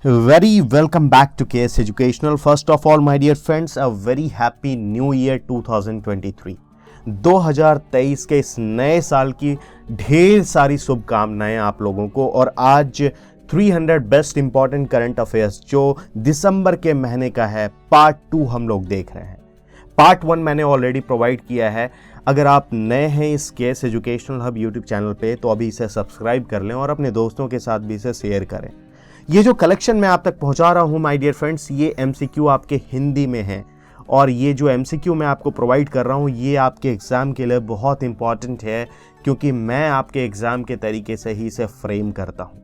Very welcome back to KS Educational. First of all, my dear friends, a very happy new year 2023. 2023 के इस नए साल की ढेर सारी शुभकामनाएं आप लोगों को। और आज 300 बेस्ट इंपॉर्टेंट करंट अफेयर्स जो दिसंबर के महीने का है, पार्ट 2 हम लोग देख रहे हैं। पार्ट 1 मैंने ऑलरेडी प्रोवाइड किया है। अगर आप नए हैं इस case educational hub YouTube channel पे तो अभी इसे सब्सक्राइब कर लें और अपने दोस्तों के साथ भी इसे शेयर करें। ये जो कलेक्शन मैं आप तक पहुंचा रहा हूं माय डियर फ्रेंड्स, ये एमसीक्यू आपके हिंदी में है और ये जो एमसीक्यू मैं आपको प्रोवाइड कर रहा हूं ये आपके एग्ज़ाम के लिए बहुत इंपॉर्टेंट है, क्योंकि मैं आपके एग्ज़ाम के तरीके से ही इसे फ्रेम करता हूं।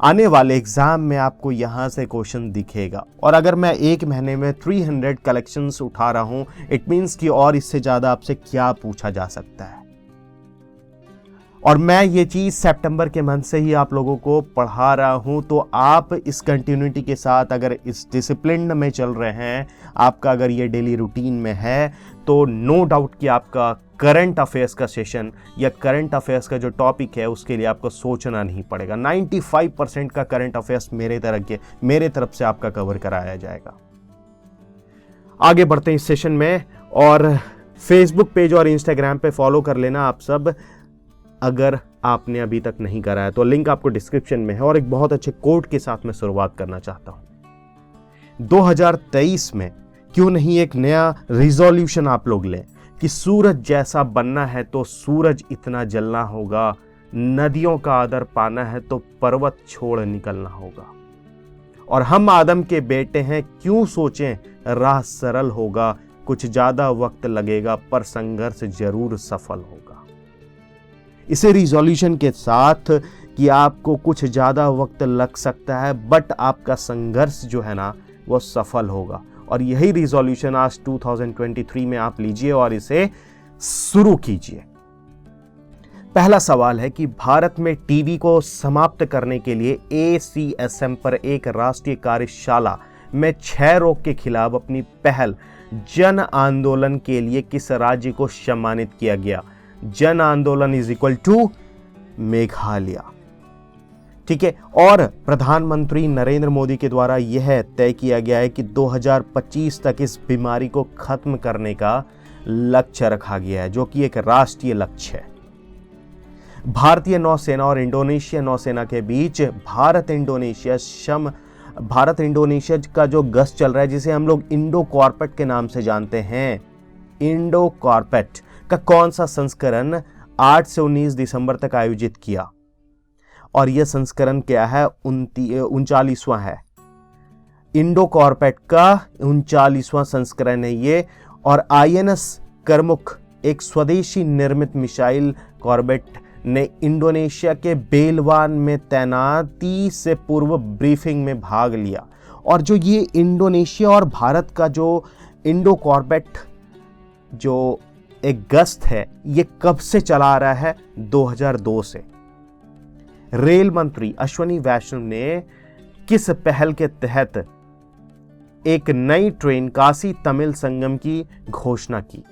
आने वाले एग्ज़ाम में आपको यहाँ से क्वेश्चन दिखेगा, और अगर मैं एक महीने में 300 कलेक्शंस उठा रहा हूँ, इट मीन्स कि और इससे ज़्यादा आपसे क्या पूछा जा सकता है। और मैं ये चीज़ सितंबर के मंथ से ही आप लोगों को पढ़ा रहा हूँ, तो आप इस कंटिन्यूटी के साथ अगर इस डिसिप्लिन में चल रहे हैं, आपका अगर ये डेली रूटीन में है, तो नो डाउट कि आपका करंट अफेयर्स का सेशन या करंट अफेयर्स का जो टॉपिक है उसके लिए आपको सोचना नहीं पड़ेगा। 95% का करंट अफेयर्स मेरे तरफ से आपका कवर कराया जाएगा। आगे बढ़ते हैं इस सेशन में, और फेसबुक पेज और इंस्टाग्राम पे फॉलो कर लेना आप सब अगर आपने अभी तक नहीं करा है, तो लिंक आपको डिस्क्रिप्शन में है। और एक बहुत अच्छे कोट के साथ मैं शुरुआत करना चाहता हूं। 2023 में क्यों नहीं एक नया रिजोल्यूशन आप लोग लें कि सूरज जैसा बनना है तो सूरज इतना जलना होगा, नदियों का आदर पाना है तो पर्वत छोड़ निकलना होगा, और हम आदम के बेटे हैं क्यों सोचें राह सरल होगा, कुछ ज्यादा वक्त लगेगा पर संघर्ष जरूर सफल होगा। इसे रिजोल्यूशन के साथ कि आपको कुछ ज़्यादा वक्त लग सकता है बट आपका संघर्ष जो है ना वो सफल होगा। और यही रिजोल्यूशन आज 2023 में आप लीजिए और इसे शुरू कीजिए। पहला सवाल है कि भारत में टीबी को समाप्त करने के लिए ACSM पर एक राष्ट्रीय कार्यशाला में क्षय रोग के खिलाफ अपनी पहल जन आंदोलन के लिए किस राज्य को सम्मानित किया गया? जन आंदोलन इज इक्वल टू मेघालय। ठीक है, और प्रधानमंत्री नरेंद्र मोदी के द्वारा यह तय किया गया है कि 2025 तक इस बीमारी को खत्म करने का लक्ष्य रखा गया है, जो कि एक राष्ट्रीय लक्ष्य है। भारतीय नौसेना और इंडोनेशिया नौसेना के बीच भारत इंडोनेशिया का जो गश्त चल रहा है, जिसे हम लोग इंडो कॉर्पेट के नाम से जानते हैं, इंडो कॉर्पेट का कौन सा संस्करण 8 से 19 दिसंबर तक आयोजित किया? और यह संस्करण क्या है? 39वां है। इंडो कॉर्पेट का 39वां संस्करण है ये। और INS करमुख एक स्वदेशी निर्मित मिसाइल कॉर्बेट ने इंडोनेशिया के बेलवान में तैनाती से पूर्व ब्रीफिंग में भाग लिया। और जो ये इंडोनेशिया और भारत का जो इंडो कॉर्बेट जो एक गश्त है, ये कब से चला आ रहा है? 2002 से। रेल मंत्री अश्विनी वैष्णव ने किस पहल के तहत एक नई ट्रेन काशी तमिल संगम की घोषणा की?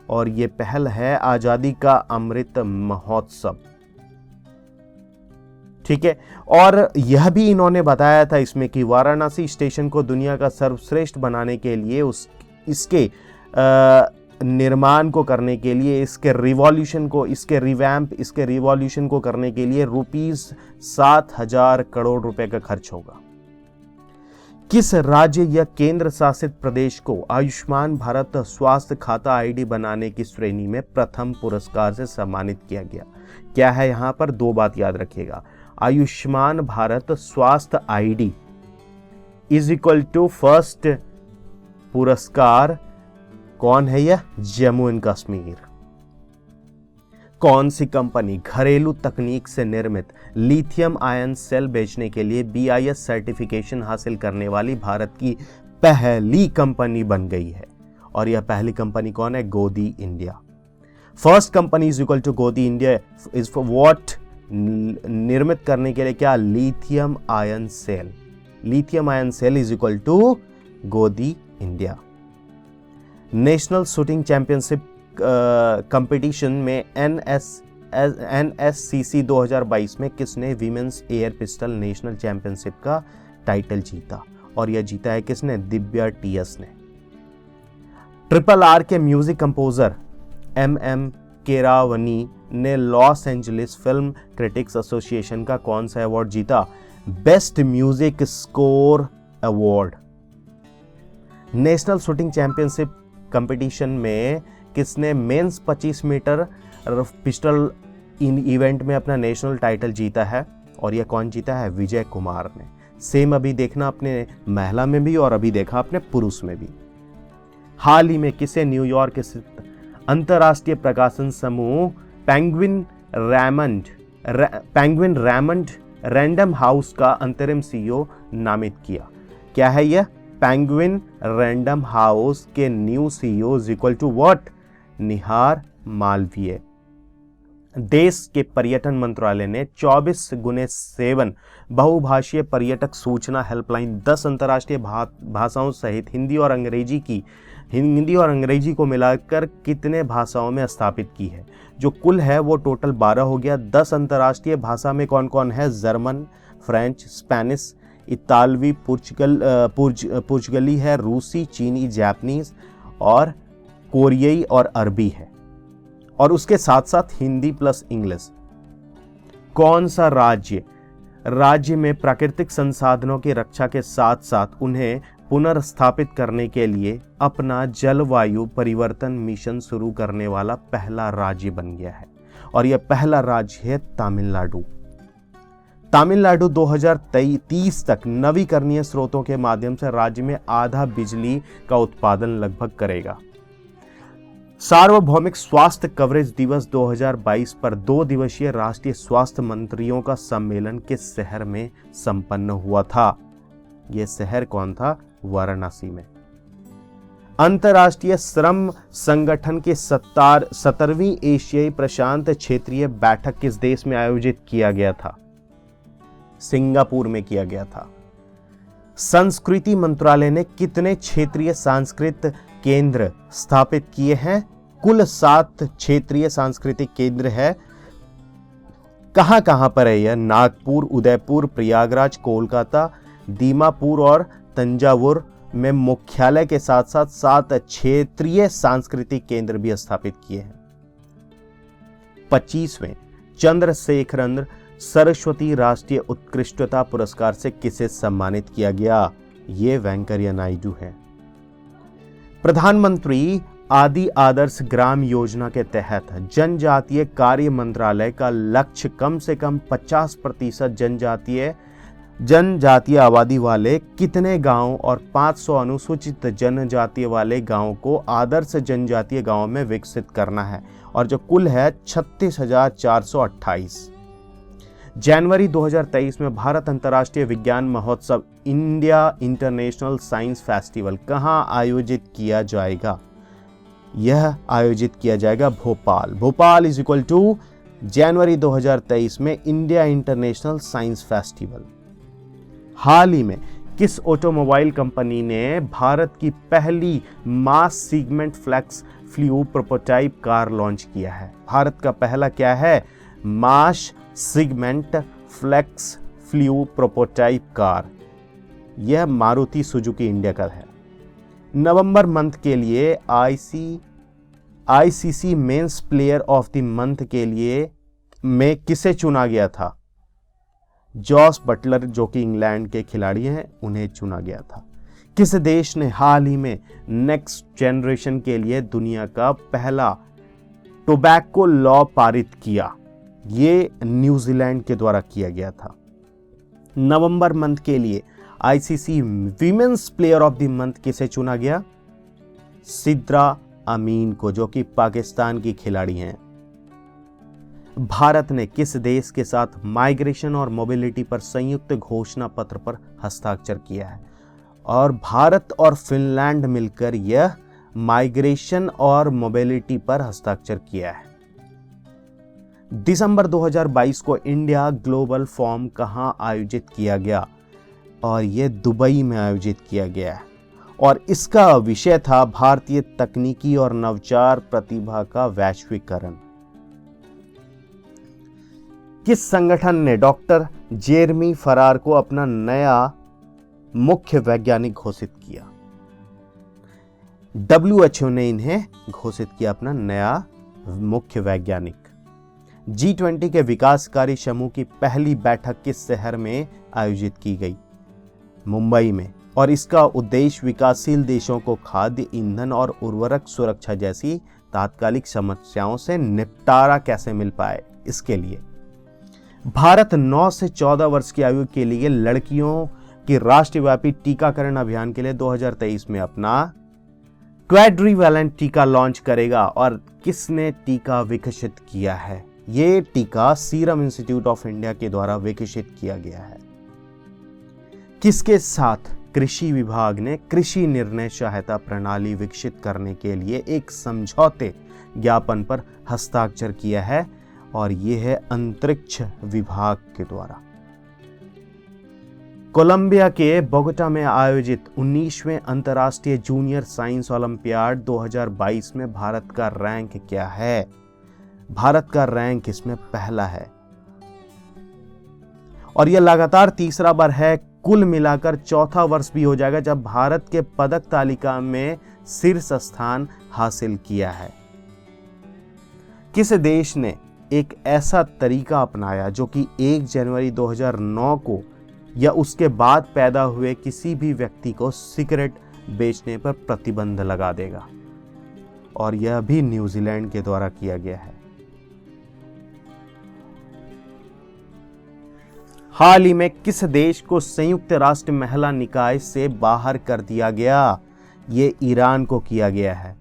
और ये पहल है आजादी का अमृत महोत्सव। ठीक है, और यह भी इन्होंने बताया था इसमें कि वाराणसी स्टेशन को दुनिया का सर्वश्रेष्ठ बनाने के लिए इसके निर्माण को करने के लिए, इसके रिवॉल्यूशन को करने के लिए ₹7,000 करोड़ रुपए का खर्च होगा। किस राज्य या केंद्र शासित प्रदेश को आयुष्मान भारत स्वास्थ्य खाता आईडी बनाने की श्रेणी में प्रथम पुरस्कार से सम्मानित किया गया? क्या है यहाँ पर? 2 बात याद रखिएगा। आयुष्मान भारत स्वास्थ्य ID is equal to first पुरस्कार कौन है? यह जम्मू एंड कश्मीर। कौन सी कंपनी घरेलू तकनीक से निर्मित लिथियम आयन सेल बेचने के लिए BIS सर्टिफिकेशन हासिल करने वाली भारत की पहली कंपनी बन गई है? और यह पहली कंपनी कौन है? Godi India. First company is equal to Godi India is for what? निर्मित करने के लिए क्या? Lithium ion cell. Lithium ion cell is equal to Godi India. National shooting championship competition में NSCC 2022 में किसने women's air pistol national championship का टाइटल जीता, और यह जीता है किसने? दिव्या टीएस ने। RRR के म्यूजिक कंपोजर MM केरावनी ने Los Angeles film critics association का कौन सा अवार्ड जीता? Best music score award. National shooting championship competition में किसने मेंस 25 मीटर पिस्टल इन इवेंट में अपना नेशनल टाइटल जीता है? और यह कौन जीता है? विजय कुमार ने। सेम अभी देखना अपने महिला में भी और अभी देखा अपने पुरुष में भी। हाल ही में किसे न्यूयॉर्क स्थित अंतरराष्ट्रीय प्रकाशन समूह पेंगुइन रैमंड रैंडम हाउस का अंतरिम CEO नामित किया? क्या है यह? पेंगुइन रैंडम हाउस के new CEO is equal to what? Nihar Malviya. देश के पर्यटन मंत्रालय ने 24x7 बहुभाषीय पर्यटक सूचना हेल्पलाइन 10 अंतर्राष्ट्रीय भाषाओं सहित हिंदी और अंग्रेजी को मिलाकर कितने भाषाओं में स्थापित की है? जो कुल है वो टोटल 12 हो गया। 10 अंतर्राष्ट्रीय भाषा में कौन कौन है? जर्मन, फ्रेंच, स्पेनिश, इतालवी, पुर्तगाली है, रूसी, चीनी, जापानीज और कोरियाई और अरबी है, और उसके साथ साथ हिंदी प्लस इंग्लिश। कौन सा राज्य में प्राकृतिक संसाधनों की रक्षा के साथ साथ उन्हें पुनर्स्थापित करने के लिए अपना जलवायु परिवर्तन मिशन शुरू करने वाला पहला राज्य बन गया है? और यह पहला राज्य है तमिलनाडु। तमिलनाडु 2030 तक नवीकरणीय स्रोतों के माध्यम से राज्य में आधा बिजली का उत्पादन लगभग करेगा। सार्वभौमिक स्वास्थ्य कवरेज दिवस 2022 पर 2 दिवसीय राष्ट्रीय स्वास्थ्य मंत्रियों का सम्मेलन किस शहर में संपन्न हुआ था? यह शहर कौन था? वाराणसी में। अंतर्राष्ट्रीय श्रम संगठन की 17वीं एशियाई प्रशांत क्षेत्रीय बैठक किस देश में आयोजित किया गया था? सिंगापुर में किया गया था। संस्कृति मंत्रालय ने कितने क्षेत्रीय सांस्कृतिक केंद्र स्थापित किए हैं? कुल 7 क्षेत्रीय सांस्कृतिक केंद्र है। कहां कहां पर है यह? नागपुर, उदयपुर, प्रयागराज, कोलकाता, दीमापुर और तंजावुर में मुख्यालय के साथ साथ 7 क्षेत्रीय सांस्कृतिक केंद्र भी स्थापित किए हैं। 25वें चंद्रशेखरन सरस्वती राष्ट्रीय उत्कृष्टता पुरस्कार से किसे सम्मानित किया गया? ये वेंकैया नायडू है। प्रधानमंत्री आदि आदर्श ग्राम योजना के तहत जनजातीय कार्य मंत्रालय का लक्ष्य कम से कम 50% जनजातीय आबादी वाले कितने गांव और 500 अनुसूचित जनजातीय वाले गांवों को आदर्श जनजातीय गांवों में विकसित करना है, और जो कुल है 36,428। जनवरी 2023 में भारत अंतर्राष्ट्रीय विज्ञान महोत्सव इंडिया इंटरनेशनल साइंस फेस्टिवल कहां आयोजित किया जाएगा? यह आयोजित किया जाएगा भोपाल इज इक्वल टू जनवरी 2023 में इंडिया इंटरनेशनल साइंस फेस्टिवल। हाल ही में किस ऑटोमोबाइल कंपनी ने भारत की पहली mass segment flex fuel prototype car launch किया है? भारत का पहला क्या है? Mass segment flex fuel prototype car. यह मारुति सुजुकी इंडिया का है। नवंबर मंथ के लिए ICC men's player of the month के लिए में किसे चुना गया था? जॉस बटलर जो कि इंग्लैंड के खिलाड़ी हैं, उन्हें चुना गया था। किस देश ने हाल ही में नेक्स्ट जनरेशन के लिए दुनिया का पहला टोबैको लॉ पारित किया? ये न्यूजीलैंड के द्वारा किया गया था। नवंबर मंथ के लिए ICC women's player of the month किसे चुना गया? सिद्रा अमीन को, जो कि पाकिस्तान की खिलाड़ी हैं। भारत ने किस देश के साथ माइग्रेशन और मोबिलिटी पर संयुक्त घोषणा पत्र पर हस्ताक्षर किया है? और भारत और फिनलैंड मिलकर यह माइग्रेशन और मोबिलिटी पर हस्ताक्षर किया है। दिसंबर 2022 को इंडिया ग्लोबल फोरम कहां आयोजित किया गया? और यह दुबई में आयोजित किया गया है, और इसका विषय था भारतीय तकनीकी और नवाचार प्रतिभा का वैश्वीकरण। किस संगठन ने डॉक्टर जेरमी फरार को अपना नया मुख्य वैज्ञानिक घोषित किया। WHO ने इन्हें घोषित किया अपना नया मुख्य वैज्ञानिक। G20 के विकासकारी समूह की पहली बैठक किस शहर में आयोजित की गई? मुंबई में। और इसका उद्देश्य विकासशील देशों को खाद्य, ईंधन और उर्वरक सुरक्षा जैसी तात्कालिक समस्याओं से निपटारा कैसे मिल पाए, इसके लिए। भारत 9 से 14 वर्ष की आयु के लिए लड़कियों की राष्ट्रव्यापी टीकाकरण अभियान के लिए 2023 में अपना क्वाड्रीवैलेंट टीका लॉन्च करेगा। और किसने टीका विकसित किया है? ये टीका सीरम इंस्टीट्यूट ऑफ इंडिया के द्वारा विकसित किया गया है। किसके साथ कृषि विभाग ने कृषि निर्णय सहायता प्रणाली विकसित करने के लिए एक समझौते ज्ञापन पर हस्ताक्षर किया है? और यह है अंतरिक्ष विभाग के द्वारा। कोलंबिया के बोगोटा में आयोजित 19वें अंतर्राष्ट्रीय जूनियर साइंस ओलंपियाड 2022 में भारत का रैंक क्या है? भारत का रैंक इसमें पहला है और यह लगातार तीसरा बार है। कुल मिलाकर चौथा वर्ष भी हो जाएगा जब भारत के पदक तालिका में शीर्ष स्थान हासिल किया है। किस देश ने एक ऐसा तरीका अपनाया जो कि 1 जनवरी 2009 को या उसके बाद पैदा हुए किसी भी व्यक्ति को सिगरेट बेचने पर प्रतिबंध लगा देगा? और यह भी न्यूजीलैंड के द्वारा किया गया है। हाल ही में किस देश को संयुक्त राष्ट्र महिला निकाय से बाहर कर दिया गया? ये ईरान को किया गया है।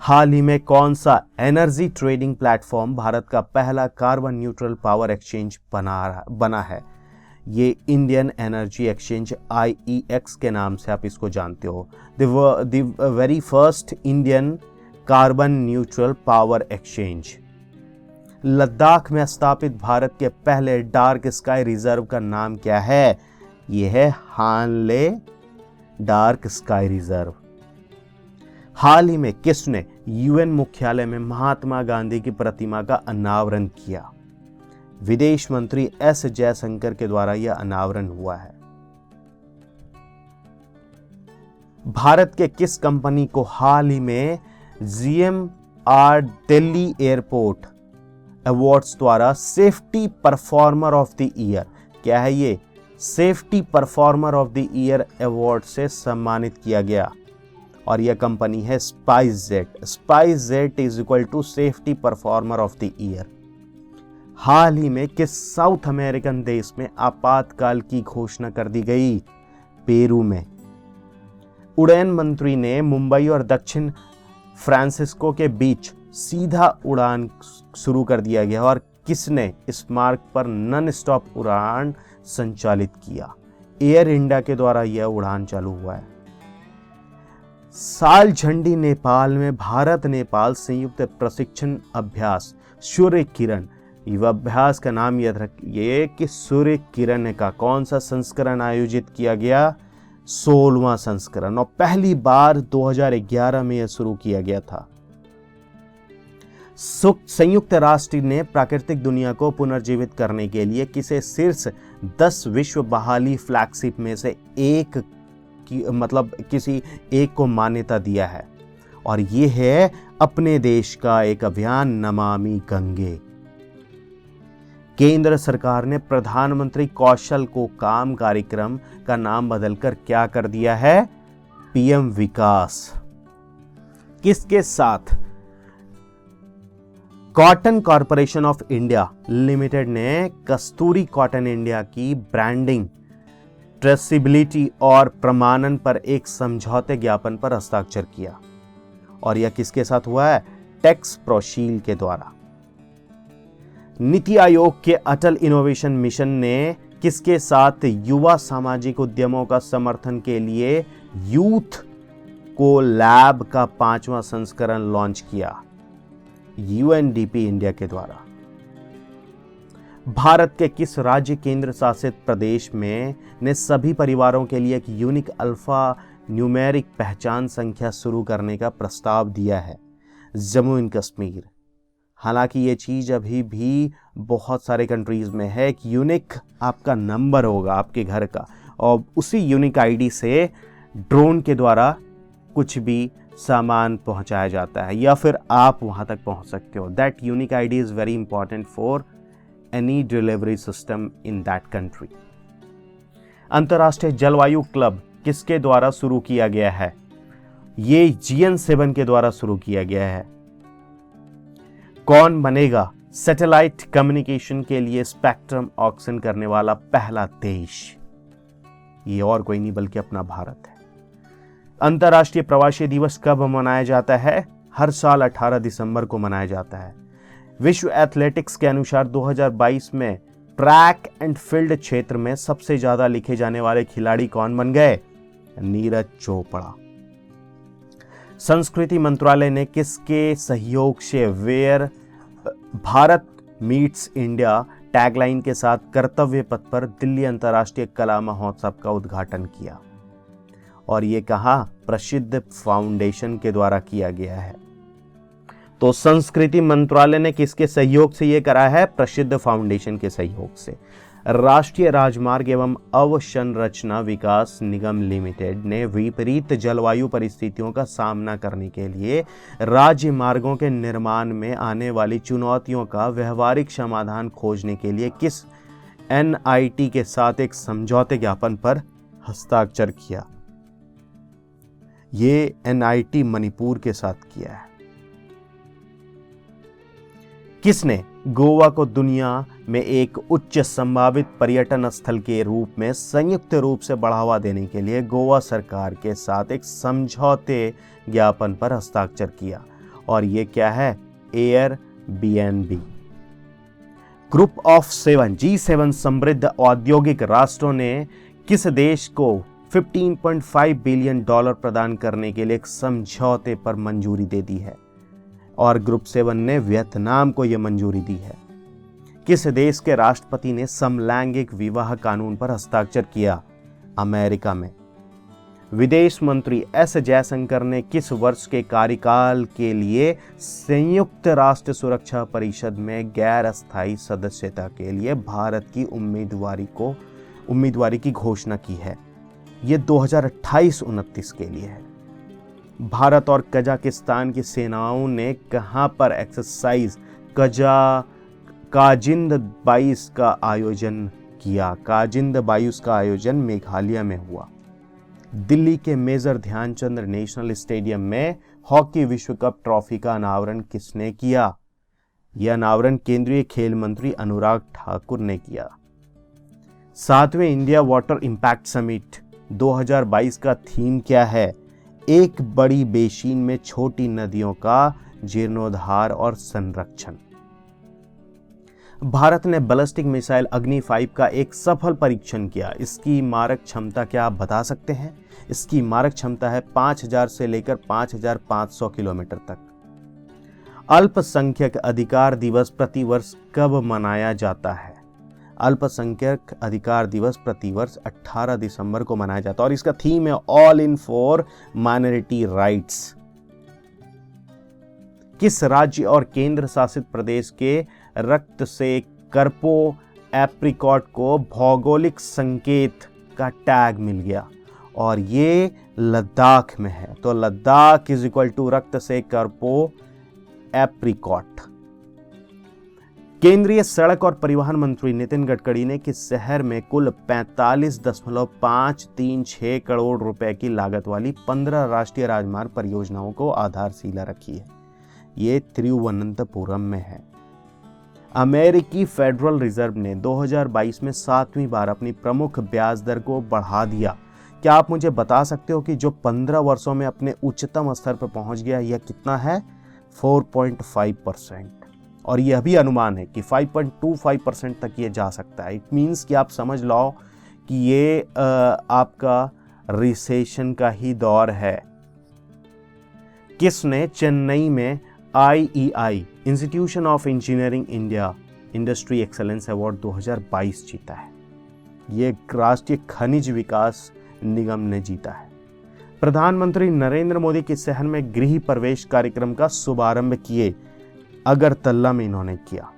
हाल ही में कौन सा एनर्जी ट्रेडिंग प्लेटफॉर्म भारत का पहला कार्बन न्यूट्रल पावर एक्सचेंज बना है? ये इंडियन एनर्जी एक्सचेंज IEX के नाम से आप इसको जानते हो। The very first Indian carbon neutral power exchange. Ladakh में स्थापित भारत के पहले डार्क स्काई रिजर्व का नाम क्या है? यह है हानले डार्क स्काई रिजर्व। हाल ही में किसने UN मुख्यालय में महात्मा गांधी की प्रतिमा का अनावरण किया? विदेश मंत्री S जयशंकर के द्वारा यह अनावरण हुआ है। भारत के किस कंपनी को हाल ही में GMR दिल्ली एयरपोर्ट अवार्ड्स द्वारा safety performer of the year, क्या है ये, safety performer of the year award से सम्मानित किया गया? और यह कंपनी है SpiceJet. SpiceJet is equal to safety performer of the year. हाल ही में किस साउथ अमेरिकन देश में आपातकाल की घोषणा कर दी गई? पेरू में। उड़ान मंत्री ने मुंबई और दक्षिण फ्रांसिस्को के बीच सीधा उड़ान शुरू कर दिया गया और किसने इस मार्ग पर नॉन स्टॉप उड़ान संचालित किया? एयर इंडिया के द्वारा यह उड़ान चालू हुआ है। साल झंडी नेपाल में भारत नेपाल संयुक्त प्रशिक्षण अभ्यास सूर्य किरण, यह अभ्यास का नाम याद रखिए कि सूर्य किरण का कौन सा संस्करण आयोजित किया गया? 16वां संस्करण, और पहली बार 2011 में यह शुरू किया गया था। संयुक्त राष्ट्र ने प्राकृतिक दुनिया को पुनर्जीवित करने के लिए किसे शीर्ष 10 विश्व बहाली फ्लैगशिप में से एक किसी एक को मान्यता दिया है? और ये है अपने देश का एक अभियान नमामि गंगे। केंद्र सरकार ने प्रधानमंत्री कौशल को काम कार्यक्रम का नाम बदलकर क्या कर दिया है? PM विकास। किसके साथ? Cotton corporation of India limited ने कस्तूरी कॉटन इंडिया की ब्रांडिंग, ट्रेसिबिलिटी और प्रमाणन पर एक समझौते ज्ञापन पर हस्ताक्षर किया। और यह किसके साथ हुआ है? टैक्स प्रोशील के द्वारा। नीति आयोग के अटल इनोवेशन मिशन ने किसके साथ युवा सामाजिक उद्यमों का समर्थन के लिए यूथ को लैब का 5वां संस्करण लॉन्च किया? UNDP इंडिया के द्वारा। भारत के किस राज्य केंद्र शासित प्रदेश में ने सभी परिवारों के लिए एक यूनिक अल्फा न्यूमेरिक पहचान संख्या शुरू करने का प्रस्ताव दिया है? जम्मू एंड कश्मीर। हालांकि ये चीज़ अभी भी बहुत सारे कंट्रीज में है। एक यूनिक आपका नंबर होगा आपके घर का, और उसी यूनिक आईडी से ड्रोन के द्वारा कुछ भी सामान पहुंचाया जाता है या फिर आप वहां तक पहुंच सकते हो। That unique ID is very important for any delivery system in that country. अंतर्राष्ट्रीय जलवायु क्लब किसके द्वारा शुरू किया गया है? ये GN7 के द्वारा शुरू किया गया है। कौन बनेगा सैटेलाइट कम्युनिकेशन के लिए स्पेक्ट्रम ऑक्शन करने वाला पहला देश? ये और कोई नहीं बल्कि अपना भारत है। अंतर्राष्ट्रीय प्रवासी दिवस कब मनाया जाता है? हर साल 18 दिसंबर को मनाया जाता है। विश्व एथलेटिक्स के अनुसार 2022 में ट्रैक एंड फील्ड क्षेत्र में सबसे ज्यादा लिखे जाने वाले खिलाड़ी कौन बन गए? नीरज चोपड़ा। संस्कृति मंत्रालय ने किसके सहयोग से where Bharat meets India tagline के साथ कर्तव्य पथ पर दिल्ली अंतर्राष्ट्रीय कला महोत्सव का उद्घाटन किया? और ये कहा प्रसिद्ध फाउंडेशन के द्वारा किया गया है। तो संस्कृति मंत्रालय ने किसके सहयोग से ये करा है? प्रसिद्ध फाउंडेशन के सहयोग से। राष्ट्रीय राजमार्ग एवं अवसंरचना विकास निगम लिमिटेड ने विपरीत जलवायु परिस्थितियों का सामना करने के लिए राज्य मार्गों के निर्माण में आने वाली चुनौतियों का व्यवहारिक समाधान खोजने के लिए किस NIT के साथ एक समझौते ज्ञापन पर हस्ताक्षर किया? ये NIT मणिपुर के साथ किया है। किसने गोवा को दुनिया में एक उच्च संभावित पर्यटन स्थल के रूप में संयुक्त रूप से बढ़ावा देने के लिए गोवा सरकार के साथ एक समझौते ज्ञापन पर हस्ताक्षर किया? और ये क्या है? Airbnb। ग्रुप ऑफ 7 G7 समृद्ध औद्योगिक राष्ट्रों ने किस देश को $15.5 बिलियन प्रदान करने के लिए एक समझौते पर मंजूरी दे दी है? और ग्रुप 7 ने वियतनाम को यह मंजूरी दी है। किस देश के राष्ट्रपति ने समलैंगिक विवाह कानून पर हस्ताक्षर किया? अमेरिका में। विदेश मंत्री S जयशंकर ने किस वर्ष के कार्यकाल के लिए संयुक्त राष्ट्र सुरक्षा परिषद में गैर अस्थायी सदस्यता के लिए भारत की उम्मीदवारी की घोषणा की है? ये 2028-29 के लिए है। भारत और कजाकिस्तान की सेनाओं ने कहां पर एक्सरसाइज काजिंद 22 का आयोजन किया? काजिंद 22 का आयोजन मेघालय में हुआ। दिल्ली के मेजर ध्यानचंद नेशनल स्टेडियम में हॉकी विश्व कप ट्रॉफी का अनावरण किसने किया? यह अनावरण केंद्रीय खेल मंत्री अनुराग ठाकुर ने किया। 7वें इंडिया वाटर इंपैक्ट समिट 2022 का थीम क्या है? एक बड़ी बेसिन में छोटी नदियों का जीर्णोद्धार और संरक्षण। भारत ने बैलिस्टिक मिसाइल अग्नि 5 का एक सफल परीक्षण किया। इसकी मारक क्षमता क्या आप बता सकते हैं? इसकी मारक क्षमता है 5000 से लेकर 5500 किलोमीटर तक। अल्पसंख्यक अधिकार दिवस प्रतिवर्ष कब मनाया जाता है? अल्पसंख्यक अधिकार दिवस प्रतिवर्ष 18 दिसंबर को मनाया जाता है और इसका थीम है all in for minority rights. किस राज्य और केंद्र शासित प्रदेश के रक्त से करपो एप्रिकॉट को भौगोलिक संकेत का टैग मिल गया? और ये लद्दाख में है। तो लद्दाख इज इक्वल टू रक्त से करपो एप्रिकॉट। केंद्रीय सड़क और परिवहन मंत्री नितिन गडकरी ने किस शहर में कुल 45.536 करोड़ रुपए की लागत वाली 15 राष्ट्रीय राजमार्ग परियोजनाओं को आधारशिला रखी है? ये तिरुवनंतपुरम में है। अमेरिकी फेडरल रिजर्व ने 2022 में 7वीं बार अपनी प्रमुख ब्याज दर को बढ़ा दिया। क्या आप मुझे बता सकते हो कि जो 15 वर्षों में अपने उच्चतम स्तर पर पहुंच गया यह कितना है? 4.5%। और यह भी अनुमान है कि 5.25% तक ये जा सकता है। इट मीन्स कि आप समझ लो कि ये आपका रिसेशन का ही दौर है। किसने चेन्नई में IEI institution of engineering India industry excellence award 2022 जीता है? ये राष्ट्रीय खनिज विकास निगम ने जीता है। प्रधानमंत्री नरेंद्र मोदी किस शहर में गृह प्रवेश कार्यक्रम का शुभारंभ किए? अगरतला में इन्होंने किया।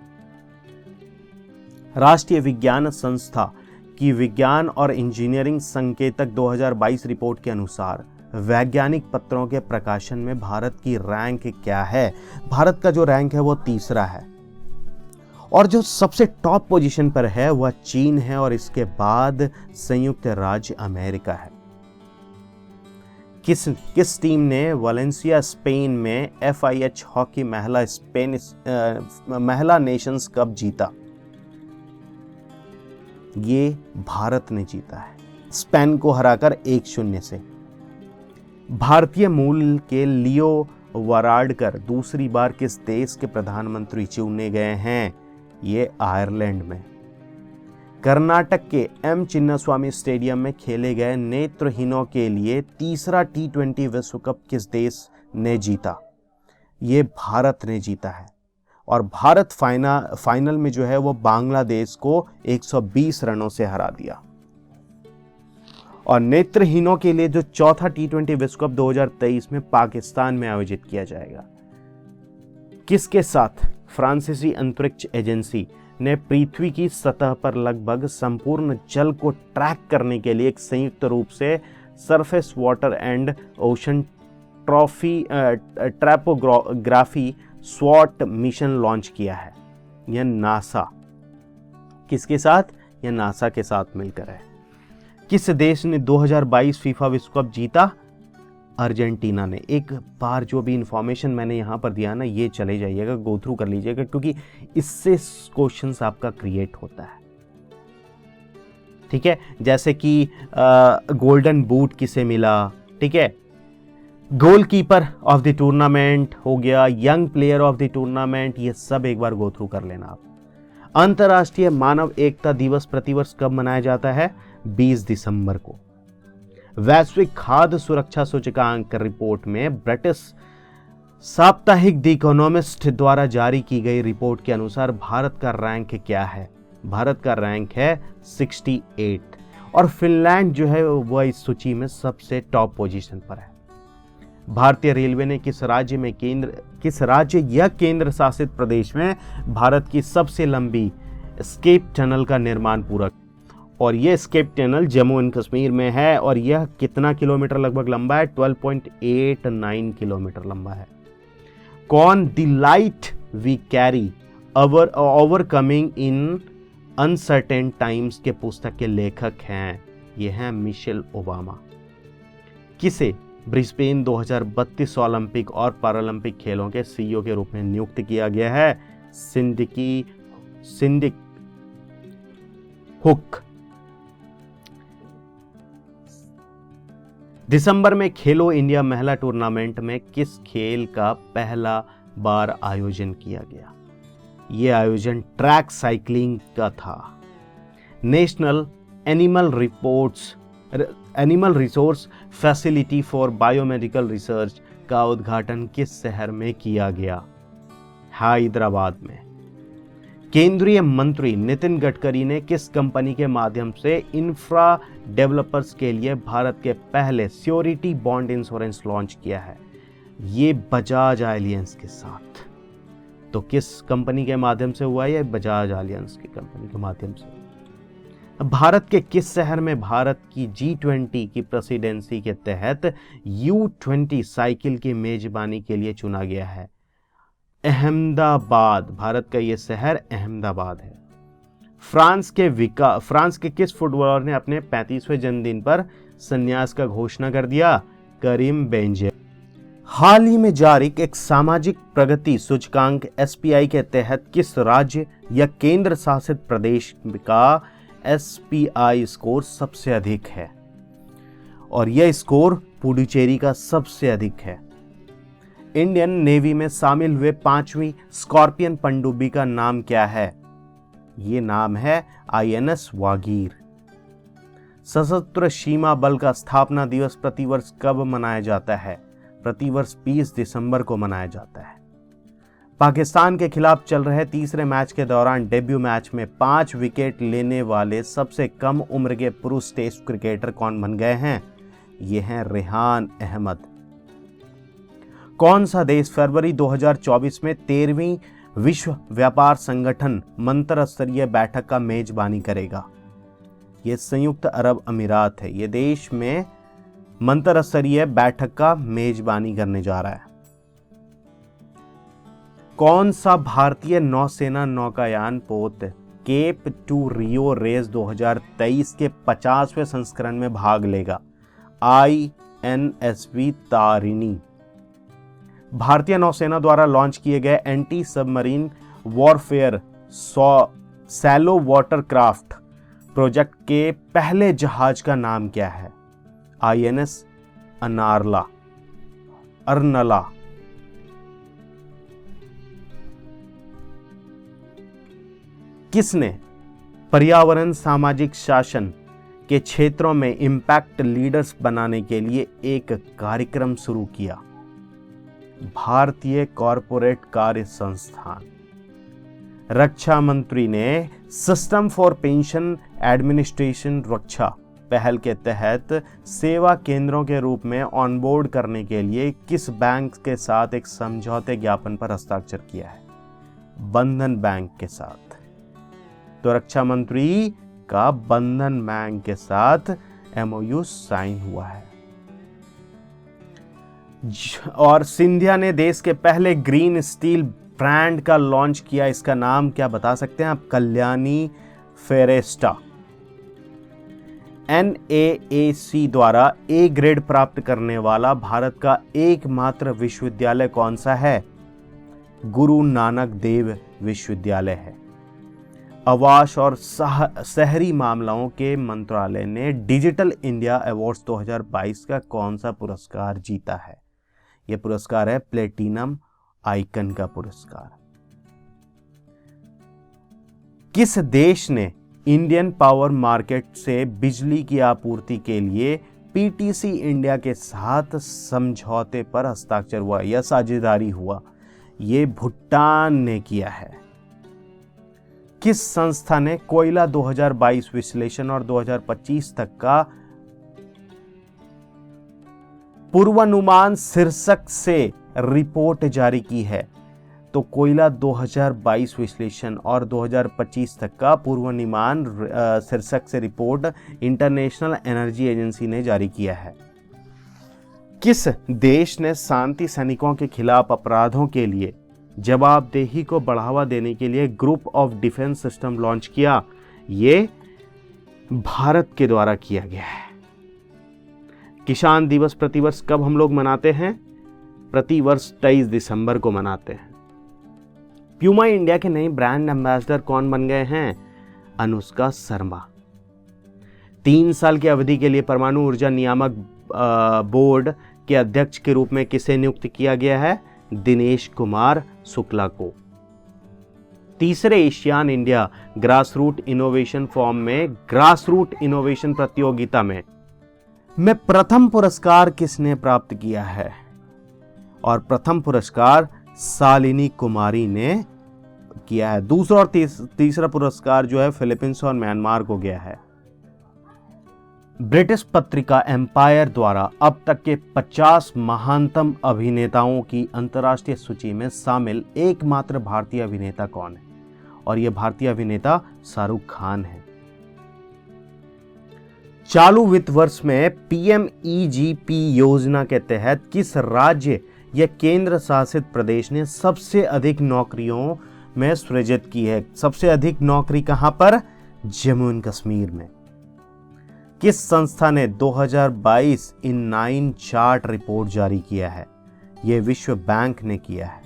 राष्ट्रीय विज्ञान संस्था की विज्ञान और इंजीनियरिंग संकेतक 2022 रिपोर्ट के अनुसार वैज्ञानिक पत्रों के प्रकाशन में भारत की रैंक क्या है। भारत का जो रैंक है वो तीसरा है और जो सबसे टॉप पोजीशन पर है वह चीन है और इसके बाद संयुक्त राज्य अमेरिका है। किस टीम ने वालेंसिया स्पेन में FIH हॉकी महिला नेशंस कप जीता? ये भारत ने जीता है, स्पेन को हराकर 1-0 से। भारतीय मूल के लियो वराडकर दूसरी बार किस देश के प्रधानमंत्री चुने गए हैं? ये आयरलैंड में। कर्नाटक के M चिन्नास्वामी स्टेडियम में खेले गए नेत्रहीनों के लिए तीसरा T20 विश्व कप किस देश ने जीता? ये भारत ने जीता है और भारत फाइनल में जो है वो बांग्लादेश को 120 रनों से हरा दिया। और नेत्रहीनों के लिए जो चौथा T20 विश्व कप 2023 में पाकिस्तान में आयोजित किया जाएगा। किसके साथ फ्रांसीसी अंतरिक्ष एजेंसी ने पृथ्वी की सतह पर लगभग संपूर्ण जल को ट्रैक करने के लिए एक संयुक्त रूप से surface water and ocean topography स्वॉट मिशन लॉन्च किया है? यह नासा। किसके साथ? यह नासा के साथ मिलकर है। किस देश ने 2022 फीफा विश्व कप जीता? अर्जेंटीना ने। एक बार जो भी इंफॉर्मेशन मैंने यहाँ पर दिया ना, ये चले जाइएगा, गो थ्रू कर लीजिएगा, क्योंकि इससे क्वेश्चंस आपका क्रिएट होता है। ठीक है, जैसे कि गोल्डन बूट किसे मिला, ठीक है, गोलकीपर ऑफ द टूर्नामेंट हो गया, young player of the tournament, ये सब एक बार गो थ्रू कर लेना आप। अंतर्राष्ट्रीय मानव एकता दिवस प्रतिवर्ष कब मनाया जाता है? 20 दिसंबर को। वैश्विक खाद्य सुरक्षा सूचकांक रिपोर्ट में ब्रिटिश साप्ताहिक द इकोनॉमिस्ट द्वारा जारी की गई रिपोर्ट के अनुसार भारत का रैंक क्या है? भारत का रैंक है 68 और फिनलैंड जो है वह इस सूची में सबसे टॉप पोजीशन पर है। भारतीय रेलवे ने किस राज्य या केंद्र शासित प्रदेश में भारत की सबसे लंबी एस्केप टनल का निर्माण पूरा? और यह escape tunnel Jammu and Kashmir में है और यह कितना किलोमीटर लगभग लंबा है? 12.89 किलोमीटर लंबा है। कौन the light we carry overcoming in uncertain times के पुस्तक के लेखक हैं? ये हैं मिशेल ओबामा। किसे ब्रिस्बेन 2032 ओलंपिक और पैरालंपिक खेलों के CEO के रूप में नियुक्त किया गया है? सिंडिक हुक। दिसंबर में खेलो इंडिया महिला टूर्नामेंट में किस खेल का पहला बार आयोजन किया गया? यह आयोजन ट्रैक साइकिलिंग का था। National animal resource facility for biomedical research का उद्घाटन किस शहर में किया गया? हैदराबाद में। केंद्रीय मंत्री नितिन गडकरी ने किस कंपनी के माध्यम से इंफ्रा डेवलपर्स के लिए भारत के पहले श्योरिटी बॉन्ड इंश्योरेंस लॉन्च किया है? ये बजाज एलियंस के साथ। तो किस कंपनी के माध्यम से हुआ? ये बजाज एलियंस की कंपनी के माध्यम से। भारत के किस शहर में भारत की G20 की प्रेसिडेंसी के तहत U20 साइकिल की मेजबानी के लिए चुना गया है? अहमदाबाद। भारत का यह शहर अहमदाबाद है। फ्रांस के किस फुटबॉलर ने अपने 35वें जन्मदिन पर संन्यास का घोषणा कर दिया? Karim Benzema. हाल ही में जारी एक सामाजिक प्रगति सूचकांक SPI के तहत किस राज्य या केंद्र शासित प्रदेश का SPI स्कोर सबसे अधिक है? और यह स्कोर पुडुचेरी का सबसे अधिक है। इंडियन नेवी में शामिल हुए 5वीं स्कॉर्पियन पनडुब्बी का नाम क्या है? ये नाम है INS वागीर। सशस्त्र सीमा बल का स्थापना दिवस प्रतिवर्ष कब मनाया जाता है? प्रतिवर्ष 20 दिसंबर को मनाया जाता है। पाकिस्तान के खिलाफ चल रहे तीसरे मैच के दौरान डेब्यू मैच में 5 विकेट लेने वाले सबसे कम उम्र के पुरुष टेस्ट क्रिकेटर कौन बन गए हैं? ये हैं रेहान अहमद। कौन सा देश फरवरी 2024 में 13वीं विश्व व्यापार संगठन मंत्रिस्तरीय बैठक का मेजबानी करेगा? ये संयुक्त अरब अमीरात है। ये देश में मंत्रिस्तरीय बैठक का मेजबानी करने जा रहा है। कौन सा भारतीय नौसेना नौकायान पोत केप टू रियो रेस 2023 के 50वें संस्करण में भाग लेगा? INSV तारिणी। भारतीय नौसेना द्वारा लॉन्च किए गए anti submarine warfare shallow watercraft project के पहले जहाज का नाम क्या है? INS अर्नला। किसने पर्यावरण सामाजिक शासन के क्षेत्रों में इम्पैक्ट लीडर्स बनाने के लिए एक कार्यक्रम शुरू किया? भारतीय कॉरपोरेट कार्य संस्थान। रक्षा मंत्री ने सिस्टम फॉर पेंशन एडमिनिस्ट्रेशन रक्षा पहल के तहत सेवा केंद्रों के रूप में ऑनबोर्ड करने के लिए किस बैंक के साथ एक समझौते ज्ञापन पर हस्ताक्षर किया है? बंधन बैंक के साथ। तो रक्षा मंत्री का बंधन बैंक के साथ MOU साइन हुआ है। और सिंधिया ने देश के पहले ग्रीन स्टील ब्रांड का लॉन्च किया। इसका नाम क्या बता सकते हैं आप? कल्याणी फेरेस्टा। NAAC द्वारा A ग्रेड प्राप्त करने वाला भारत का एकमात्र विश्वविद्यालय कौन सा है? गुरु नानक देव विश्वविद्यालय है। आवास और शहरी मामलों के मंत्रालय ने डिजिटल इंडिया अवार्ड्स 2022 का कौन सा पुरस्कार जीता है? यह पुरस्कार है प्लेटिनम आइकन का पुरस्कार। किस देश ने इंडियन पावर मार्केट से बिजली की आपूर्ति के लिए PTC इंडिया के साथ समझौते पर हस्ताक्षर हुआ या साझेदारी हुआ? यह भूटान ने किया है। किस संस्था ने कोयला 2022 विश्लेषण और 2025 तक का पूर्वानुमान शीर्षक से रिपोर्ट जारी की है? तो कोयला 2022 विश्लेषण और 2025 तक का पूर्वानुमान शीर्षक से रिपोर्ट इंटरनेशनल एनर्जी एजेंसी ने जारी किया है। किस देश ने शांति सैनिकों के खिलाफ अपराधों के लिए जवाबदेही को बढ़ावा देने के लिए group of defence system launch किया? ये भारत के द्वारा किया गया है। किसान दिवस प्रतिवर्ष कब हम लोग मनाते हैं? प्रतिवर्ष 23 दिसंबर को मनाते हैं। प्यूमा इंडिया के नए ब्रांड एम्बेसडर कौन बन गए हैं? अनुष्का शर्मा। 3 साल की अवधि के लिए परमाणु ऊर्जा नियामक बोर्ड के अध्यक्ष के रूप में किसे नियुक्त किया गया है? दिनेश कुमार शुक्ला को। तीसरे ASEAN India grassroot innovation forum में ग्रासरूट इनोवेशन प्रतियोगिता में प्रथम पुरस्कार किसने प्राप्त किया है? और प्रथम पुरस्कार शालिनी कुमारी ने किया है। दूसरा और तीसरा पुरस्कार जो है फिलीपींस और म्यांमार को गया है। ब्रिटिश पत्रिका एम्पायर द्वारा अब तक के 50 महानतम अभिनेताओं की अंतर्राष्ट्रीय सूची में शामिल एकमात्र भारतीय अभिनेता कौन है? और यह भारतीय अभिनेता शाहरुख खान है। चालू वित्त वर्ष में PMEGP योजना के तहत किस राज्य या केंद्र शासित प्रदेश ने सबसे अधिक नौकरियों में सृजित की है? सबसे अधिक नौकरी कहां पर? जम्मू एंड कश्मीर में। किस संस्था ने 2022 इन 9 चार्ट रिपोर्ट जारी किया है? यह विश्व बैंक ने किया है।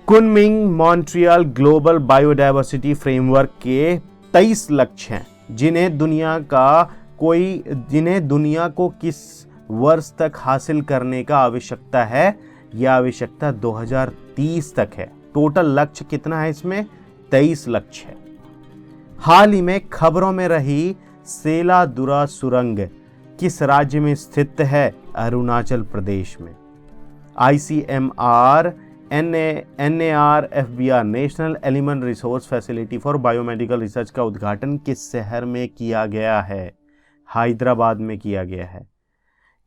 Kunming Montreal global biodiversity framework के 23 लक्ष्य हैं जिन्हें दुनिया को किस वर्ष तक हासिल करने का आवश्यकता है? यह आवश्यकता 2030 तक है। टोटल लक्ष्य कितना है इसमें? 23 लक्ष्य है। हाल ही में खबरों में रही सेलादुरा सुरंग किस राज्य में स्थित है? अरुणाचल प्रदेश में। ICMR NARFBR national element resource facility for biomedical research का उद्घाटन किस शहर में किया गया है? हैदराबाद में किया गया है।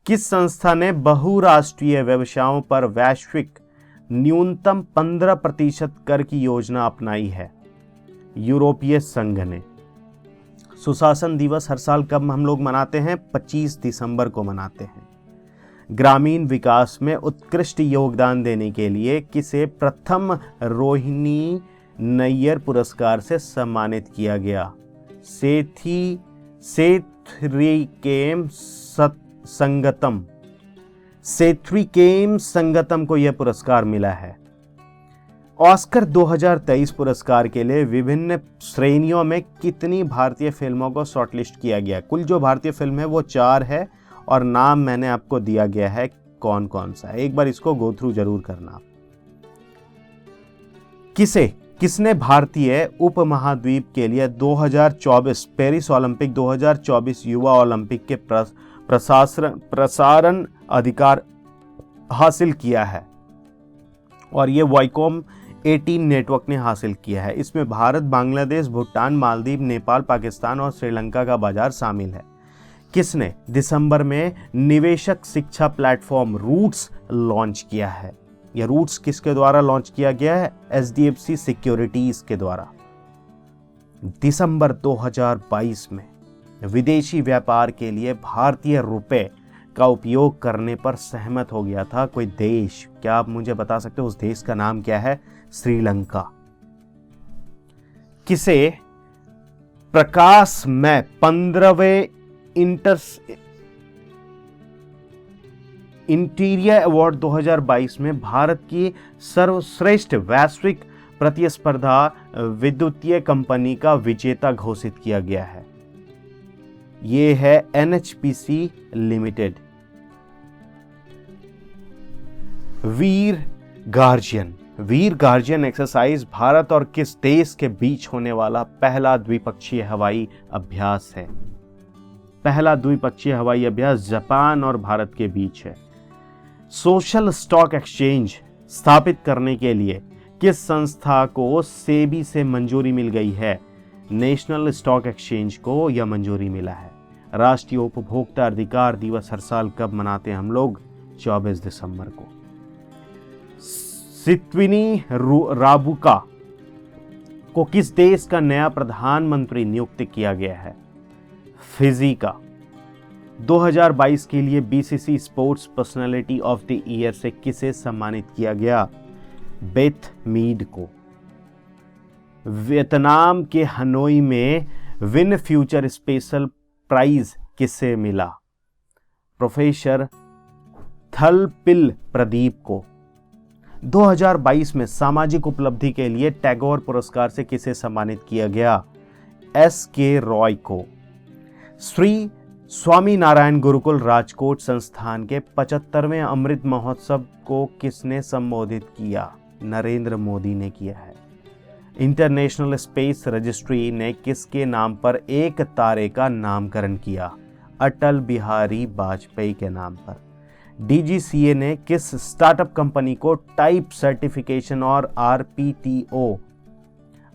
किस संस्था ने बहुराष्ट्रीय व्यवसायों पर वैश्विक न्यूनतम 15% कर की योजना अपनाई है? यूरोपीय संघ ने। सुशासन दिवस हर साल कब हम लोग मनाते हैं? 25 दिसंबर को मनाते हैं। ग्रामीण विकास में उत्कृष्ट योगदान देने के लिए किसे प्रथम रोहिणी नैयर पुरस्कार से सम्मानित किया गया? सेथ्रिकेम संगतम को यह पुरस्कार मिला है। ऑस्कर 2023 पुरस्कार के लिए विभिन्न श्रेणियों में कितनी भारतीय फिल्मों को शॉर्टलिस्ट किया गया? कुल जो भारतीय फिल्म है वो 4 है और नाम मैंने आपको दिया गया है कौन कौन सा है। एक बार इसको गो थ्रू जरूर करना। किसने भारतीय उपमहाद्वीप के लिए 2024 पेरिस ओलंपिक 2024 युवा ओलंपिक के प्रसारण अधिकार हासिल किया है? और ये वाइकॉम 18 नेटवर्क ने हासिल किया है। इसमें भारत, बांग्लादेश, भूटान, मालदीव, नेपाल, पाकिस्तान और श्रीलंका का बाजार शामिल है। किसने दिसंबर में निवेशक शिक्षा प्लेटफॉर्म रूट्स लॉन्च किया है? यह रूट्स किसके द्वारा लॉन्च किया गया है? HDFC सिक्योरिटीज के द्वारा। दिसंबर 2022 में विदेशी व्यापार के लिए भारतीय रुपए का उपयोग करने पर सहमत हो गया था कोई देश। क्या आप मुझे बता सकते हो उस देश का नाम क्या है? श्रीलंका। किसे प्रकाश में 15वें इंटीरियर अवार्ड 2022 में भारत की सर्वश्रेष्ठ वैश्विक प्रतिस्पर्धा विद्युतीय कंपनी का विजेता घोषित किया गया है? यह है NHPC लिमिटेड। वीर गार्जियन एक्सरसाइज भारत और किस देश के बीच होने वाला पहला द्विपक्षीय हवाई अभ्यास है? पहला द्विपक्षीय हवाई अभ्यास जापान और भारत के बीच है। सोशल स्टॉक एक्सचेंज स्थापित करने के लिए किस संस्था को सेबी से मंजूरी मिल गई है? नेशनल स्टॉक एक्सचेंज को यह मंजूरी मिला है। राष्ट्रीय उपभोक्ता अधिकार दिवस हर साल कब मनाते हैं हम लोग? 24 दिसंबर को। सितविनी राबुका को किस देश का नया प्रधानमंत्री नियुक्त किया गया है? फिजी का। 2022 के लिए BCC sports personality of the year से किसे सम्मानित किया गया? बेथ मीड को। वियतनाम के हनोई में विन फ्यूचर स्पेशल प्राइज किसे मिला? प्रोफेसर थलपिल प्रदीप को। 2022 में सामाजिक उपलब्धि के लिए टैगोर पुरस्कार से किसे सम्मानित किया गया? SK रॉय को। श्री स्वामी नारायण गुरुकुल राजकोट संस्थान के 75वें अमृत महोत्सव को किसने संबोधित किया? नरेंद्र मोदी ने किया है। इंटरनेशनल स्पेस रजिस्ट्री ने किसके नाम पर एक तारे का नामकरण किया? अटल बिहारी वाजपेयी के नाम पर। DGCA ने किस स्टार्टअप कंपनी को टाइप सर्टिफिकेशन और RPTO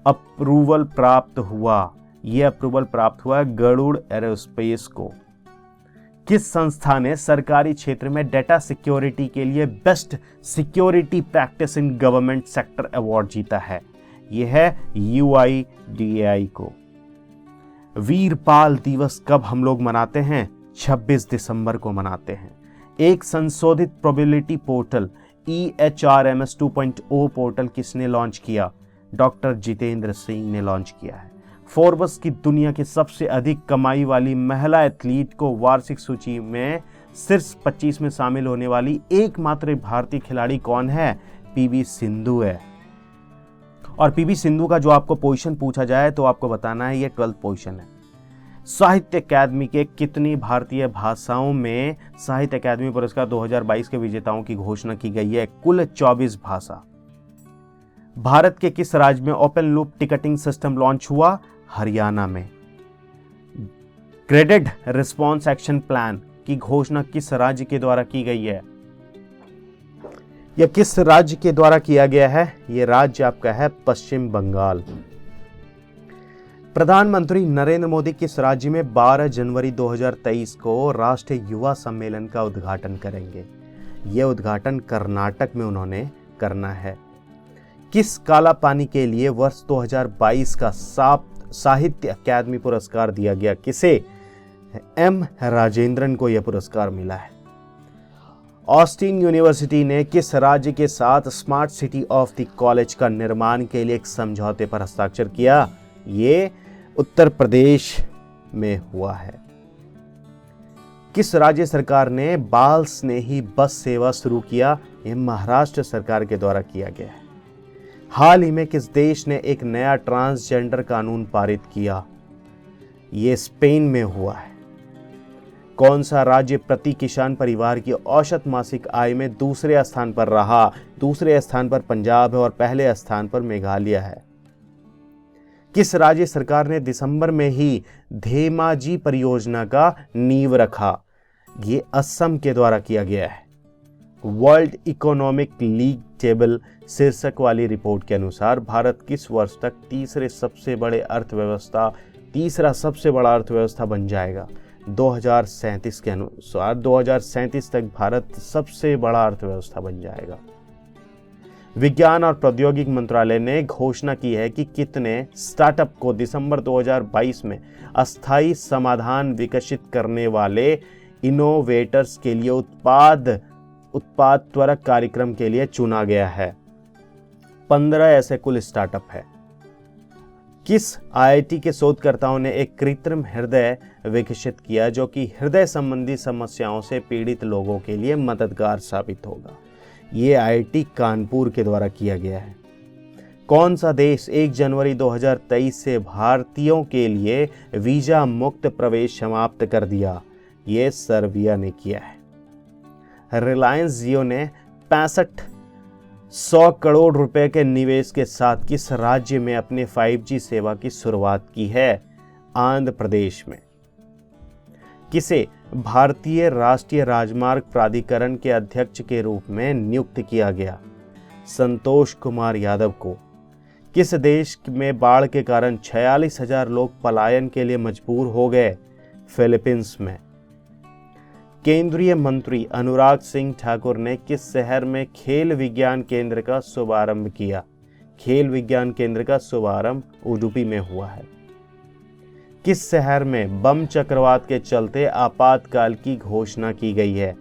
अप्रूवल प्राप्त हुआ? यह अप्रूवल प्राप्त हुआ गरुड़ एरोस्पेस को। किस संस्था ने सरकारी क्षेत्र में डेटा सिक्योरिटी के लिए best security practice in government sector award जीता है? यह है UIDAI को। वीरपाल दिवस कब हम लोग मनाते हैं? 26 दिसंबर को मनाते हैं। एक संशोधित प्रोबेबिलिटी पोर्टल EHRMS 2.0 पोर्टल किसने लॉन्च किया? डॉक्टर जितेंद्र सिंह ने लॉन्च किया है। फोर्ब्स की दुनिया की सबसे अधिक कमाई वाली महिला एथलीट को वार्षिक सूची में शीर्ष 25 में शामिल होने वाली एकमात्र भारतीय खिलाड़ी कौन है? PV सिंधु है। और PV सिंधु का जो आपको पोजीशन पूछा जाए तो आपको बताना है ये 12th पोजीशन है। साहित्य अकादमी के कितनी भारतीय भाषाओं में साहित्य अकादमी पुरस्कार 2022 के विजेताओं की घोषणा की गई है? कुल 24 भाषा। भारत के किस राज्य में open loop ticketing system launch हुआ? हरियाणा में। ग्रेडेड रिस्पॉन्स एक्शन प्लान की घोषणा किस राज्य के द्वारा की गई है? यह किस राज्य के द्वारा किया गया है? यह राज्य आपका है पश्चिम बंगाल। प्रधानमंत्री नरेंद्र मोदी किस राज्य में 12 जनवरी 2023 को राष्ट्रीय युवा सम्मेलन का उद्घाटन करेंगे? यह उद्घाटन कर्नाटक में उन्होंने करना है। किस काला पानी के लिए वर्ष 2022 का साहित्य अकादमी पुरस्कार दिया गया? किसे? एम राजेंद्रन को यह पुरस्कार मिला है। ऑस्टिन यूनिवर्सिटी ने किस राज्य के साथ smart city of the college का निर्माण के लिए एक समझौते पर हस्ताक्षर किया? ये उत्तर प्रदेश में हुआ है। किस राज्य सरकार ने बाल स्नेही बस सेवा शुरू किया? यह महाराष्ट्र सरकार के द्वारा किया गया है। हाल ही में किस देश ने एक नया ट्रांसजेंडर कानून पारित किया? ये स्पेन में हुआ है। कौन सा राज्य प्रति किसान परिवार की औसत मासिक आय में दूसरे स्थान पर रहा? दूसरे स्थान पर पंजाब है और पहले स्थान पर मेघालय है। किस राज्य सरकार ने दिसंबर में ही धेमाजी परियोजना का नींव रखा? ये असम के द्वारा किया गया है। वर्ल्ड इकोनॉमिक लीग टेबल शीर्षक वाली रिपोर्ट के अनुसार भारत किस वर्ष तक तीसरा सबसे बड़ा अर्थव्यवस्था बन जाएगा? 2037 के अनुसार 2037 तक भारत सबसे बड़ा अर्थव्यवस्था बन जाएगा। विज्ञान और प्रौद्योगिकी मंत्रालय ने घोषणा की है कि कितने स्टार्टअप को दिसंबर 2022 में अस्थायी समाधान विकसित करने वाले इनोवेटर्स के लिए उत्पाद त्वरक कार्यक्रम के लिए चुना गया है। 15 ऐसे कुल स्टार्टअप है। किस आईआईटी के शोधकर्ताओं ने एक कृत्रिम हृदय विकसित किया जो कि हृदय संबंधी समस्याओं से पीड़ित लोगों के लिए मददगार साबित होगा? ये आईआईटी कानपुर के द्वारा किया गया है। कौन सा देश 1 जनवरी 2023 से भारतीयों के लिए वीजा मुक्त प्रवेश समाप्त कर दिया? ये सर्बिया ने किया है। रिलायंस जियो ने 6500 करोड़ रुपए के निवेश के साथ किस राज्य में अपने 5G सेवा की शुरुआत की है? आंध्र प्रदेश में। किसे भारतीय राष्ट्रीय राजमार्ग प्राधिकरण के अध्यक्ष के रूप में नियुक्त किया गया? संतोष कुमार यादव को। किस देश में बाढ़ के कारण 46,000 लोग पलायन के लिए मजबूर हो गए? फिलीपींस में। केंद्रीय मंत्री अनुराग सिंह ठाकुर ने किस शहर में खेल विज्ञान केंद्र का शुभारंभ किया? खेल विज्ञान केंद्र का शुभारंभ उडुपी में हुआ है। किस शहर में बम चक्रवात के चलते आपातकाल की घोषणा की गई है?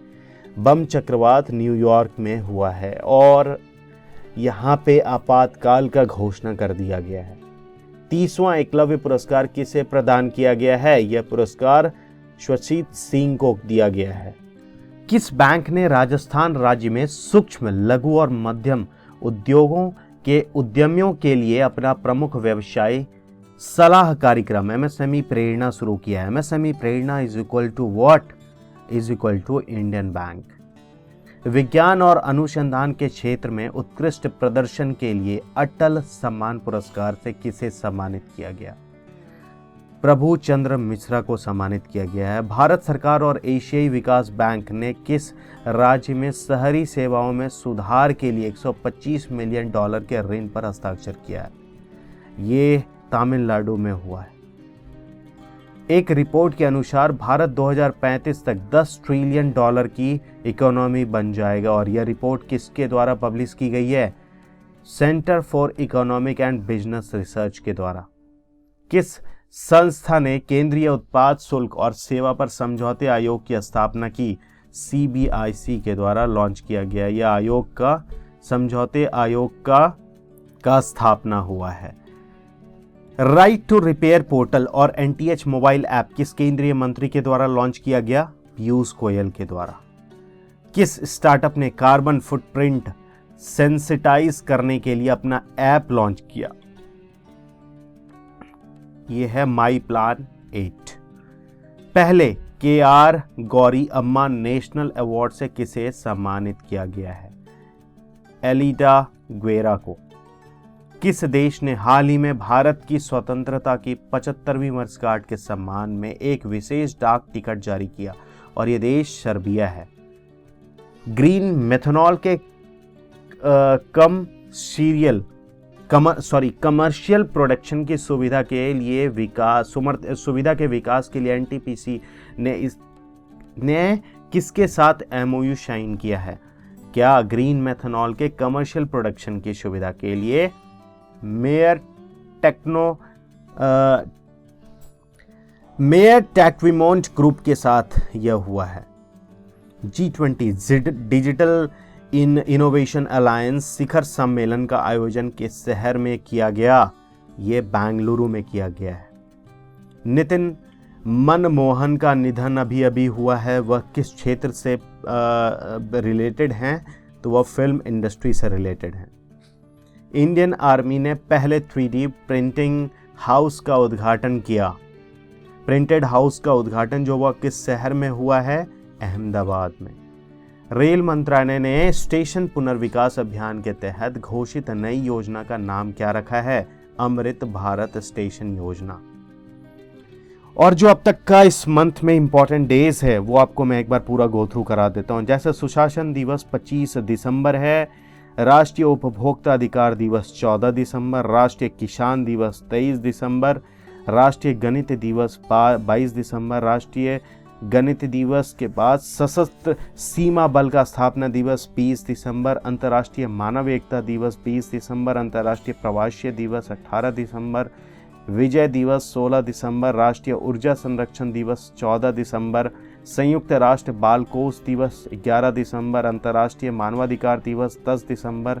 बम चक्रवात न्यूयॉर्क में हुआ है और यहाँ पे आपातकाल का घोषणा कर दिया गया है। 30वां एकलव्य पुरस्कार किसे प्रदान किया गया है? यह पुरस्कार स्वशीत सिंह को दिया गया है। किस बैंक ने राजस्थान राज्य में सूक्ष्म, लघु और मध्यम उद्योगों के उद्यमियों के लिए अपना प्रमुख व्यवसाय सलाह कार्यक्रम एमएसएमई प्रेरणा शुरू किया है? MSME Prerna is equal to what? Is equal to Indian Bank. विज्ञान और अनुसंधान के क्षेत्र में उत्कृष्ट प्रदर्शन के लिए अटल सम्मान पुरस्कार से किसे सम्मानित किया गया? प्रभु चंद्र मिश्रा को सम्मानित किया गया है। भारत सरकार और एशियाई विकास बैंक ने किस राज्य में शहरी सेवाओं में सुधार के लिए $125 मिलियन के ऋण पर हस्ताक्षर किया है? ये तमिलनाडु में हुआ है। एक रिपोर्ट के अनुसार भारत 2035 तक $10 ट्रिलियन की इकोनॉमी बन जाएगा और यह रिपोर्ट किसके द्वारा पब्लिश की गई है? Centre for economic and business research के द्वारा। किस संस्था ने केंद्रीय उत्पाद शुल्क और सेवा पर समझौते आयोग की स्थापना की? CBIC के द्वारा लॉन्च किया गया यह आयोग का समझौते आयोग का स्थापना हुआ है। राइट टू रिपेयर पोर्टल और NTH मोबाइल ऐप किस केंद्रीय मंत्री के द्वारा लॉन्च किया गया? पीयूष गोयल के द्वारा। किस स्टार्टअप ने कार्बन फुटप्रिंट सेंसिटाइज करने के लिए अपना ऐप लॉन्च किया? यह है माई प्लान 8। पहले KR गौरी अम्मा नेशनल अवार्ड से किसे सम्मानित किया गया है? एलिडा ग्वेरा को। किस देश ने हाल ही में भारत की स्वतंत्रता की 75वीं वर्षगांठ के सम्मान में एक विशेष डाक टिकट जारी किया? और यह देश सर्बिया है। ग्रीन मेथनॉल के कमर्शियल प्रोडक्शन की सुविधा के विकास के लिए NTPC ने किसके साथ MOU साइन किया है? क्या ग्रीन मेथनॉल के कमर्शियल प्रोडक्शन की सुविधा के लिए मेयर टेक्विमोंट ग्रुप के साथ यह हुआ है। G20 डिजिटल इनोवेशन अलायंस शिखर सम्मेलन का आयोजन किस शहर में किया गया? ये बेंगलुरु में किया गया है। नितिन मनमोहन का निधन अभी अभी हुआ है, वह किस क्षेत्र से रिलेटेड हैं? तो वह फिल्म इंडस्ट्री से रिलेटेड हैं। इंडियन आर्मी ने पहले 3D प्रिंटिंग हाउस का उद्घाटन किया। प्रिंटेड हाउस का उद्घाटन जो वह किस शहर में हुआ है? अहमदाबाद में। रेल मंत्रालय ने स्टेशन पुनर्विकास अभियान के तहत घोषित नई योजना का नाम क्या रखा है? अमृत भारत स्टेशन योजना। और जो अब तक का इस मंथ में इंपॉर्टेंट डेज है वो आपको मैं एक बार पूरा गो थ्रू करा देता हूं। जैसे सुशासन दिवस 25 दिसंबर है, राष्ट्रीय उपभोक्ता अधिकार दिवस 14 दिसंबर, राष्ट्रीय किसान दिवस 23 दिसंबर, राष्ट्रीय गणित दिवस 22 दिसंबर, राष्ट्रीय गणित दिवस के बाद सशस्त्र सीमा बल का स्थापना दिवस 20 दिसंबर, अंतर्राष्ट्रीय मानव एकता दिवस 20 दिसंबर, अंतर्राष्ट्रीय प्रवासी दिवस 18 दिसंबर, विजय दिवस 16 दिसंबर, राष्ट्रीय ऊर्जा संरक्षण दिवस 14 दिसंबर, संयुक्त राष्ट्र बाल कोष दिवस 11 दिसंबर, अंतर्राष्ट्रीय मानवाधिकार दिवस 10 दिसंबर,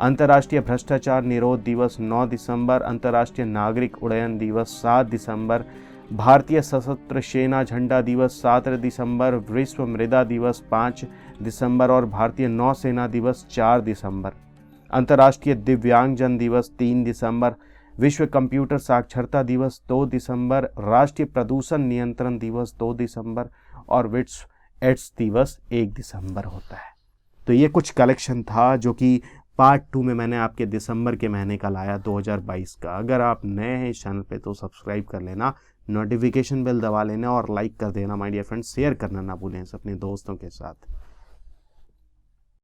अंतर्राष्ट्रीय भ्रष्टाचार निरोध दिवस 9 दिसंबर, अंतर्राष्ट्रीय नागरिक उड्डयन दिवस 7 दिसंबर, भारतीय सशस्त्र सेना झंडा दिवस 7 दिसंबर, विश्व मृदा दिवस 5 दिसंबर और भारतीय नौसेना दिवस 4 दिसंबर, अंतर्राष्ट्रीय दिव्यांगजन दिवस 3 दिसंबर, विश्व कंप्यूटर साक्षरता दिवस 2 दिसंबर, राष्ट्रीय प्रदूषण नियंत्रण दिवस 2 दिसंबर और विश्व एड्स दिवस 1 दिसंबर होता है। तो ये कुछ कलेक्शन था जो कि पार्ट 2 में मैंने आपके दिसंबर के महीने का लाया 2022 का। अगर आप नए हैं इस चैनल पे तो सब्सक्राइब कर लेना, नोटिफिकेशन बेल दबा लेना और लाइक कर देना माय डियर फ्रेंड्स। शेयर करना ना भूलें अपने दोस्तों के साथ।